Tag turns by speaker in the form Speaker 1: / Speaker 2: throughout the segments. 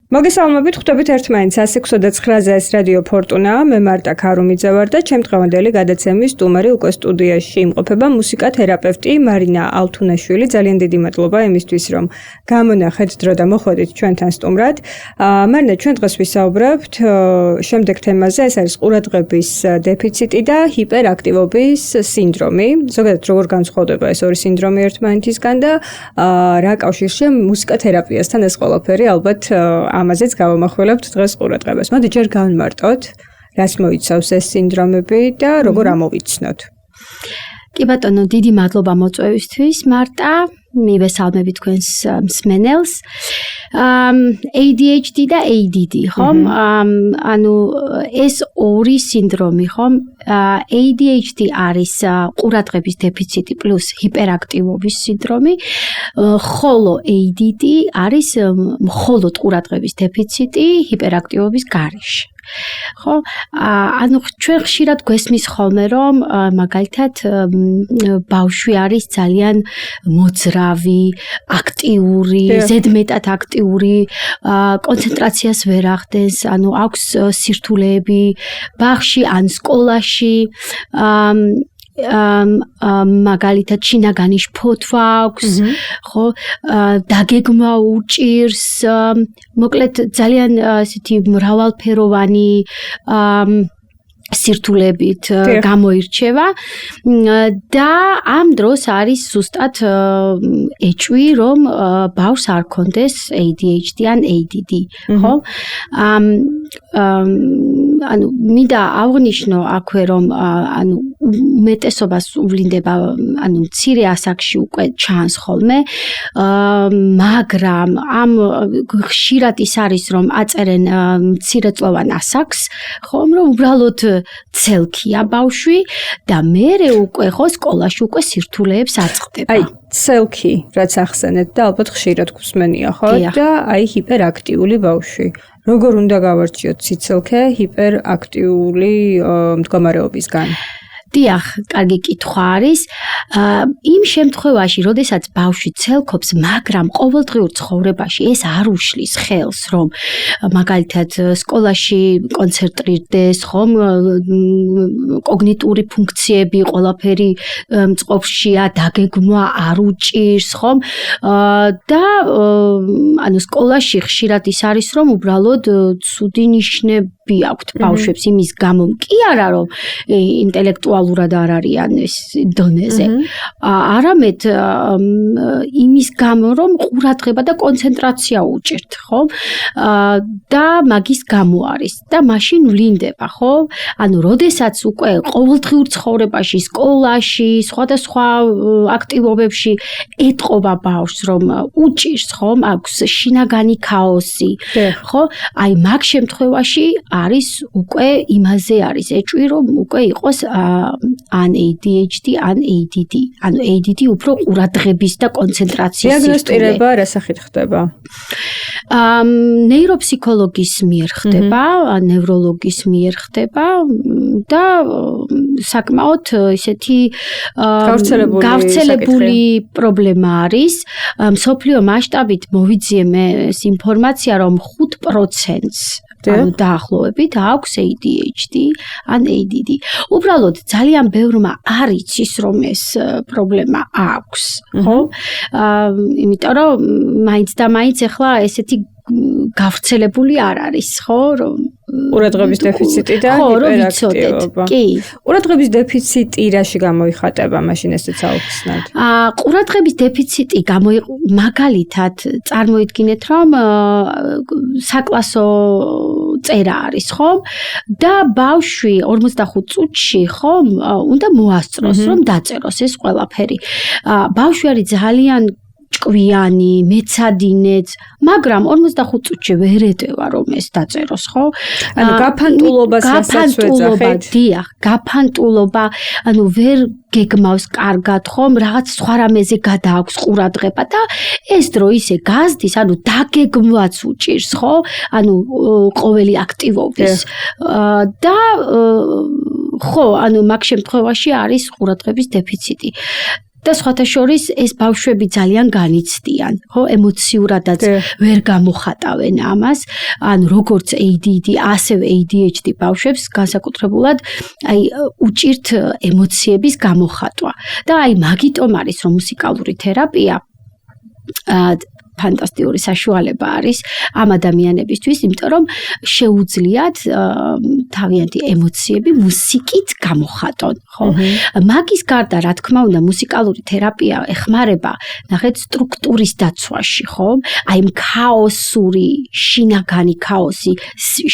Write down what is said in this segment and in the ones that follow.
Speaker 1: მოგესალმებით, ხვდებით ერთმანეთს 106.9-ზე ეს რადიო ფორტუნა, მე მარტა ქარუმიძე ვარ და ჩემ დღევანდელი გადაცემის სტუმარი უკვე სტუდიაში იმყოფება მუსიკათერაპევტი მარინა ალთუნაშვილი. ძალიან დიდი მადლობა იმისთვის, რომ გამონახეთ დრო და მოხვედით ჩვენთან სტუმრად. მარინა, ჩვენ დღეს ვისაუბრებთ შემდეგ თემაზე, ეს არის ყურადღების დეფიციტი და ჰიპერაქტივობის სინდრომი. ზოგადად როგორ განსხვავდება ეს ორი სინდრომი ერთმანეთისგან და რა კავშირშია მუსიკათერაპიასთან ეს ყველაფერი ალბათ ამაზეც გავამახვილებთ დღეს ყურადღებას. მოდი ჯერ განვმარტოთ, რას მოიცავს ეს სინდრომები და როგორ ამოვიცნოთ.
Speaker 2: კი ბატონო, დიდი მადლობა მოწვევისთვის, მარტა. მივესალმები თქვენს მსმენელს. ADHD და ADD, ხომ? ანუ ეს ორი სინდრომი, ხომ? ADHD არის ყურადღების დეფიციტი პლუს ჰიპერაქტივობის სინდრომი, ხოლო ADD არის მხოლოდ ყურადღების დეფიციტი ჰიპერაქტივობის გარეშე. ხო? ანუ ჩვენ ხშირად გვესმის ხოლმე, რომ მაგალითად ბავშვი არის ძალიან მოძრავი, აქტიური, ზედმეტად აქტიური, კონცენტრაციას ვერ ახდენს, ანუ აქვს სირთულეები ბაღში ან სკოლაში, მაგალითად შინაგანი შფოთვა აქვს, ხო? დაგეგმვა უჭირს, მოკლედ ძალიან ესეთი მრავალფეროვანი სირთულებით გამოირჩევა და ამ დროს არის ზუსტად ეჭვი, რომ ბავშვს არ კონდეს ADHD ან ADD, ხო? ანუ მინდა აღვნიშნო აქვე, რომ ანუ უმეტესობას უვლინდება, ანუ მცირე ასაკში უკვე ჩანს ხოლმე, მაგრამ ამ ხშირად ის არის, რომ აწერენ მცირეწლოვან ასაკს, ხომ, რომ უბრალოდ ცელქია ბავშვი და მერე უკვე ხო სკოლაში უკვე სირთულეებს აწყდება.
Speaker 1: აი, ცელქი, რაც ახსენეთ და ალბათ ხშირად გვსმენია, ხო? და აი ჰიპერაქტიული ბავშვი. როგორ უნდა გავარჩიოთ ციცელქე ჰიპერაქტიული მდგომარეობისგან?
Speaker 2: დიახ, კარგი კითხვა არის. იმ შემთხვევაში, როდესაც ბავშვი ცელქობს, მაგრამ ყოველდღიურ ცხოვრებაში ეს არ უშლის ხელს, რომ მაგალითად სკოლაში კონცენტრირდეს, ხომ, კოგნიტური ფუნქციები ყველაფერი მწყობრშია, დაგეგმვა არ უჭირს, ხომ? და ანუ სკოლაში ხშირად ის არის, რომ უბრალოდ ცუდი ნიშნები აქვთ ბავშვებს იმის გამო კი არა, რომ ინტელექტუალურად არ არიან ეს დონეზე. არამედ იმის გამო, რომ ყურადღება და კონცენტრაცია უჭირთ, ხო? და მაგის გამო არის და მაშინ ვლინდება, ხო? ანუ როდესაც უკვე ყოველდღიურ ცხოვრებაში, სკოლაში, სხვადასხვა აქტივობებში ეტყობა ბავშვს, რომ უჭირს, ხო? აქვს შინაგანი ქაოსი, ხო? აი მაგ შემთხვევაში არის უკვე იმაზე არის ეჭვი, რომ უკვე იყოს ან ADHD, ან ADD. ანუ ADD უფრო ყურადღების და კონცენტრაციის
Speaker 1: დიაგნოსტირება რა სახით ხდება?
Speaker 2: ნეიროფსიქოლოგის მიერ ხდება, ნევროლოგის მიერ ხდება და საკმაოდ ისეთი გავრცელებული პრობლემა არის. მსოფლიო მასშტაბით მოვიძიე მე ეს ინფორმაცია, რომ 5%-ს ანუ დაახლოებით აქვს ADHD ან ADD. უბრალოდ ძალიან ბევრმა არ იცის, რომ ეს პრობლემა აქვს, ხო? იმიტომ რომ მაინც და მაინც ახლა ესეთი გავრცელებული არ არის, ხო? რომ
Speaker 1: ყურადღების დეფიციტი და ჰიპერაქტივობა.
Speaker 2: კი.
Speaker 1: ყურადღების დეფიციტი რაში გამოიხატება, მაშინ ესეც აუხსნათ?
Speaker 2: ყურადღების დეფიციტი მაგალითად წარმოიდგინეთ, რომ საკლასო წერა არის, ხომ? და ბავშვი 45 წუთში, ხომ, უნდა მოასწროს, რომ დაწეროს ეს ყველაფერი. ბავშვი არის ძალიან ჭკვიანი, მეცადინეც, მაგრამ 45 წუთში ვერ ეტევა რომ ეს დაწეროს, ხო?
Speaker 1: ანუ გაფანტულობას რასაც ვეძახით.
Speaker 2: დიახ, გაფანტულობა, ანუ ვერ გეგმავს კარგად, ხომ? რაღაც სხვა რამეზე გადააქვს ყურადღება და ეს დრო ისე გაზდის, ანუ დაგეგმვაც უჭირს, ხო? ანუ ყოველი აქტივობის და ხო, ანუ მაგ შემთხვევაში არის ყურადღების დეფიციტი. და სხვათა შორის ეს ბავშვები ძალიან განიცდიან, ხო, ემოციურადაც ვერ გამოხატავენ ამას, ან როგორც ADD, ასევე ADHD ბავშვებს განსაკუთრებულად აი უჭირთ ემოციების გამოხატვა. და აი მაგიტომ არის რომ მუსიკალური თერაპია ფანტასტიკური საშუალება არის ამ ადამიანებისთვის, იმიტომ რომ შეუძლიათ თავიანთი ემოციები მუსიკით გამოხატონ, ხო? მაგის გარდა, რა თქმა უნდა, მუსიკალური თერაპია ეხმარება, ნახეთ, სტრუქტურის დაცვაში, ხო? აი ქაოსური, შინაგანი ქაოსი,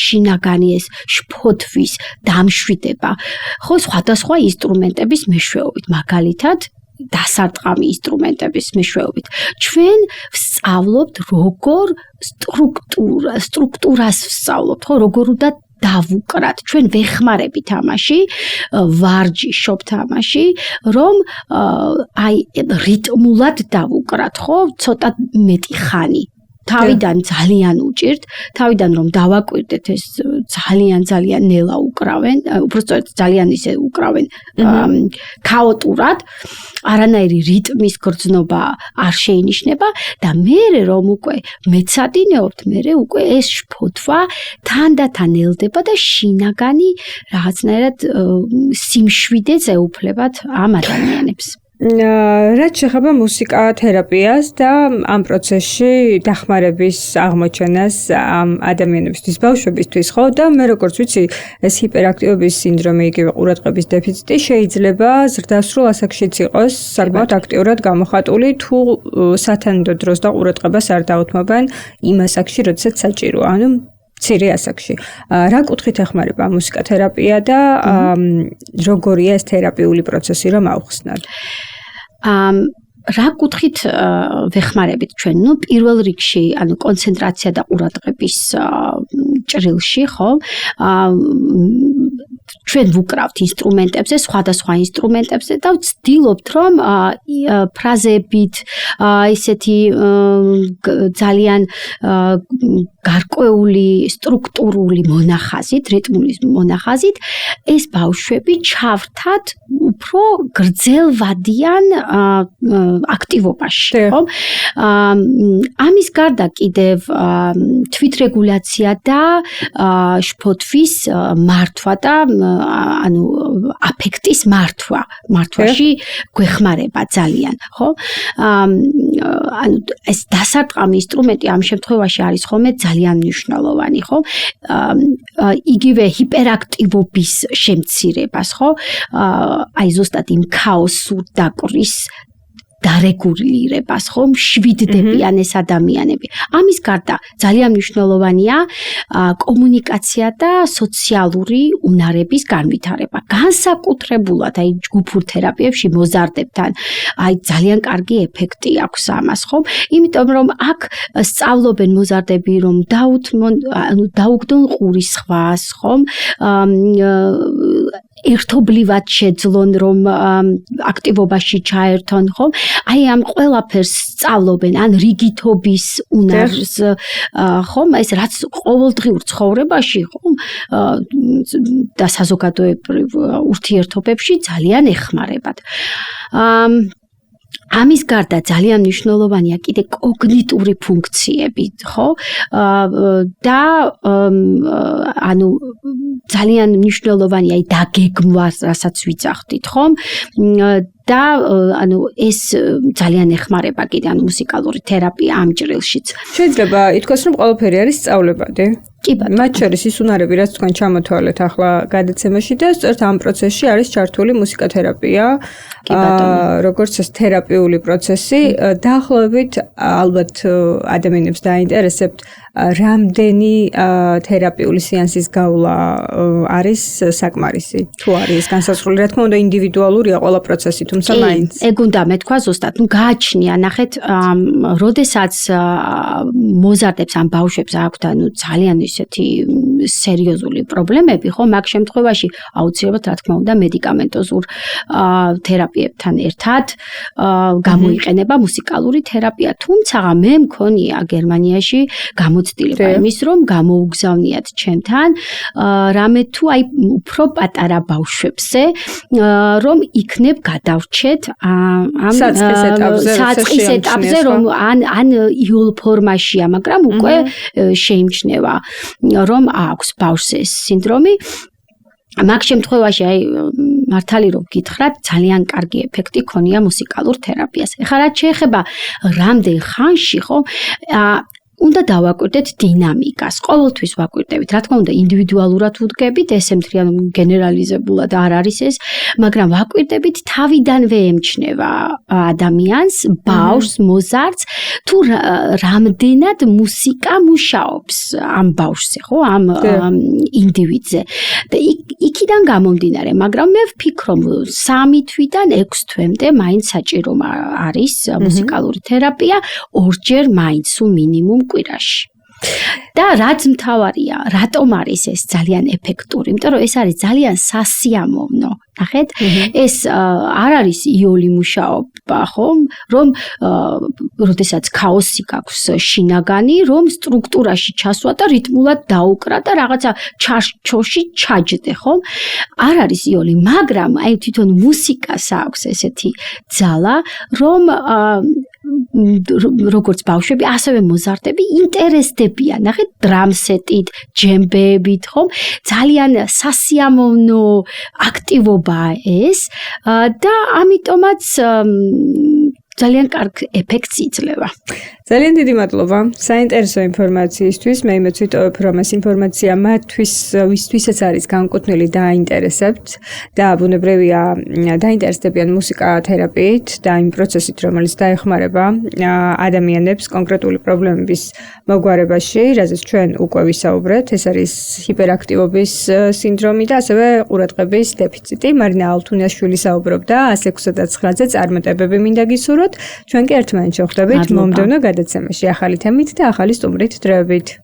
Speaker 2: შინაგანი ეს შფოთვის დამშვიდება, ხო, სხვადასხვა ინსტრუმენტების მეშვეობით, მაგალითად დასარტყამი ინსტრუმენტების მეშვეობით. ჩვენ ვსწავლობთ როგორ სტრუქტურას ვსწავლობთ, ხო, როგორ უნდა დავუკრათ. ჩვენ ვეხმარებით ამაში, ვარჯიშობთ ამაში, რომ აი რიტმულად დავუკრათ, ხო, ცოტა მეტი ხანი. თავიდან ძალიან უჭირთ, თავიდან რომ დავაკვირდეთ ეს ძალიან ნელა უკრავენ, უბრალოდ ძალიან ისე უკრავენ ქაოტურად, არანაირი რიტმის გრძნობა არ შეინიშნება და მერე რომ უკვე მეცადინეობთ, მერე უკვე ეს შფოთვა თანდათან ელდება და შინაგანი რაღაცნაირად სიმშვიდე ეუფლებათ ამ ადამიანებს.
Speaker 1: რაც შეეხება მუსიკა თერაპიას და ამ პროცესში დახმარების აღმოჩენას ამ ადამიანებისთვის, ბავშვებისთვის, ხო? და მე როგორც ვიცი, ეს ჰიპერაქტივობის სინდრომი, იგივე ყურადღების დეფიციტი შეიძლება ზრდასრულ ასაკშიც იყოს საკმაოდ აქტიურად გამოხატული, თუ სათანადო დროს და ყურადღებას არ დაუთმობენ იმ ასაკში, როდესაც საჭიროა. ანუ მცირე ასაკში. რა კუთხით ეხმარება მუსიკათერაპია და როგორია ეს თერაპიული პროცესი, რომ ავხსნათ?
Speaker 2: რა კუთხით ვეხმარებით ჩვენ? ნუ პირველ რიგში, ანუ კონცენტრაცია და ყურადღების ჭრილში, ხო? ჩვენ ვუკრავთ ინსტრუმენტებზე, სხვადასხვა ინსტრუმენტებზე და ვცდილობთ, რომ ფრაზებით, ისეთი ძალიან გარკვეული სტრუქტურული მონახაზით, რიტმული მონახაზით, ეს ბავშვები ჩავრთათ უფრო გრძელვადიან აქტივობაში, ხო? ამის გარდა კიდევ თვითრეგულაცია და შფოთვის მართვა და ანუ აფექტის მართვაში გვეხმარება ძალიან, ხო? ანუ ეს დასარტყამი ინსტრუმენტი ამ შემთხვევაში არის ხოლმე ძალიან მნიშვნელოვანი, ხო? იგივე ჰიპერაქტივობის შემცირებას, ხო? აი ზუსტად იმ ქაოსურ დაკვრის დარეგულირებას, ხო, მშვიდდებიან ეს ადამიანები. ამის გარდა ძალიან მნიშვნელოვანია კომუნიკაცია და სოციალური უნარების განვითარება. განსაკუთრებულად აი ჯგუფურ თერაპიებში მოზარდებთან აი ძალიან კარგი ეფექტი აქვს ამას, ხო? იმიტომ რომ აქ სწავლობენ მოზარდები რომ დაუგდონ ყურისხვას, ხო? ერთობლივად შეძლონ რომ აქტივობაში ჩაერთონ, ხო? აი ამ ყველაფერს სწავლობენ, ან რიგითობის უნარს, ხო? ეს რაც ყოველდღიურ ცხოვრებაში, ხო? და საზოგადოებრივ ურთიერთობებში ძალიან ეხმარებათ. ამის გარდა ძალიან მნიშვნელოვანია კიდე კოგნიტური ფუნქციები, ხო? და ანუ ძალიან მნიშვნელოვანია დაგეგმვა, რასაც ვიძახდით, ხო? და ანუ ეს ძალიან ეხმარება კიდე ანუ მუსიკალური თერაპია ამ ჭრილშიც.
Speaker 1: შეიძლება ითქვას რომ ყველაფერი არის სწავლებადი.
Speaker 2: კი ბატონო.
Speaker 1: მათ შორის ის უნარები, რაც თქვენ ჩამოთვალეთ ახლა გადაცემაში და სწორედ ამ პროცესში არის ჩართული მუსიკათერაპია. როგორც ეს თერაპიული პროცესი, დაახლოებით ალბათ ადამიანებს დაინტერესებთ რამდენი თერაპიული სეანსის გავლა არის საკმარისი. თუ არის განსაზღვრული, რა თქმა უნდა ინდივიდუალურია ყველა პროცესი, თუმცა მაინც.
Speaker 2: ეგ უნდა მეთქვა ზუსტად, ნუ გააჩნია, ნახეთ, როდესაც მოზარდებს ამ ბავშვებს აქვთ, ანუ ძალიან ისეთი სერიოზული პრობლემები, ხო, მაგ შემთხვევაში აუცილებლად რა თქმა უნდა მედიკამენტოზურ თერაპიებთან ერთად გამოიყენება მუსიკალური თერაპია. თუმცა მე მქონია გერმანიაში გამოცდილება იმის, რომ გამოუგზავნიათ ჩემთან რამე თუ აი უფრო პატარა ბავშვებზე, რომ იქნებ გადავრჩეთ ამ საწყის ეტაპზე, რომ ან იულ ფორმაშია, მაგრამ უკვე შეიმჩნევა, რომ აქვს ბავშვს ეს სინდრომი. მაგ შემთხვევაში აი მართალი რომ გითხრათ, ძალიან კარგი ეფექტი ქონია მუსიკალურ თერაპიას. ეხლა რაც შეეხება რამდენ ხანში, ხო, უნდა დავაკვირდეთ დინამიკას. ყოველთვის ვაკვირდებით, რა თქმა უნდა, ინდივიდუალურად ვუდგებით, ესე მთლიანად გენერალიზებულად არ არის ეს, მაგრამ ვაკვირდებით თავიდანვე ემჩნევა ადამიანს, ბავშვს, მოზარდს, თუ რამდენად მუსიკა მუშაობს ამ ბავშვზე, ხო, ამ ინდივიდზე. და იქიდან გამომდინარე, მაგრამ მე ვფიქრობ, 3 თვიდან 6 თვემდე მაინც საჭირო არის მუსიკალური თერაპია, ორჯერ მაინც მინიმუმ კვირაში. და რაც მთავარია, რატომ არის ეს ძალიან ეფექტური? იმიტომ რომ ეს არის ძალიან სასიამოვნო. ნახეთ, ეს არ არის იოლი მუშაობა, ხო? რომ როდესაც ქაოსი გაქვს შინაგანი, რომ სტრუქტურაში ჩასვა და რიტმულად დაუკრა და რაღაცა ჩარჩოში ჩაჯდე, ხო? არ არის იოლი, მაგრამ აი თვითონ მუსიკას აქვს ესეთი ძალა, რომ როგორც ბავშვები, ასევე მოზარდები ინტერესდებიან. ნახეთ, დრამსეტით, ჯემბეებით, ხომ? ძალიან სასიამოვნო აქტივობაა ეს და ამიტომაც ძალიან კარგ ეფექტს იძლევა.
Speaker 1: ძალიან დიდი მადლობა საინტერესო ინფორმაციისთვის. მე იმეც ვიტოვებ, რომ ეს ინფორმაცია მათთვის, ვისთვისაც არის განკუთვნილი დაინტერესებთ და ბუნებრივია დაინტერესდებიან მუსიკათერაპიით და იმ პროცესით, რომელიც დაეხმარება ადამიანებს კონკრეტული პრობლემების მოგვარებაში, რაზეც ჩვენ უკვე ვისაუბრეთ. ეს არის ჰიპერაქტივობის სინდრომი და ასევე ყურადღების დეფიციტი. მარინა ალთუნაშვილი საუბრობდა 169-ზე წარმატებები მინდა გისურვოთ. ჩვენ კი ერთმანეთს შევხვდებით მომდევნო გადაცემაში ახალი თემით და ახალი სტუმრით. დროებით.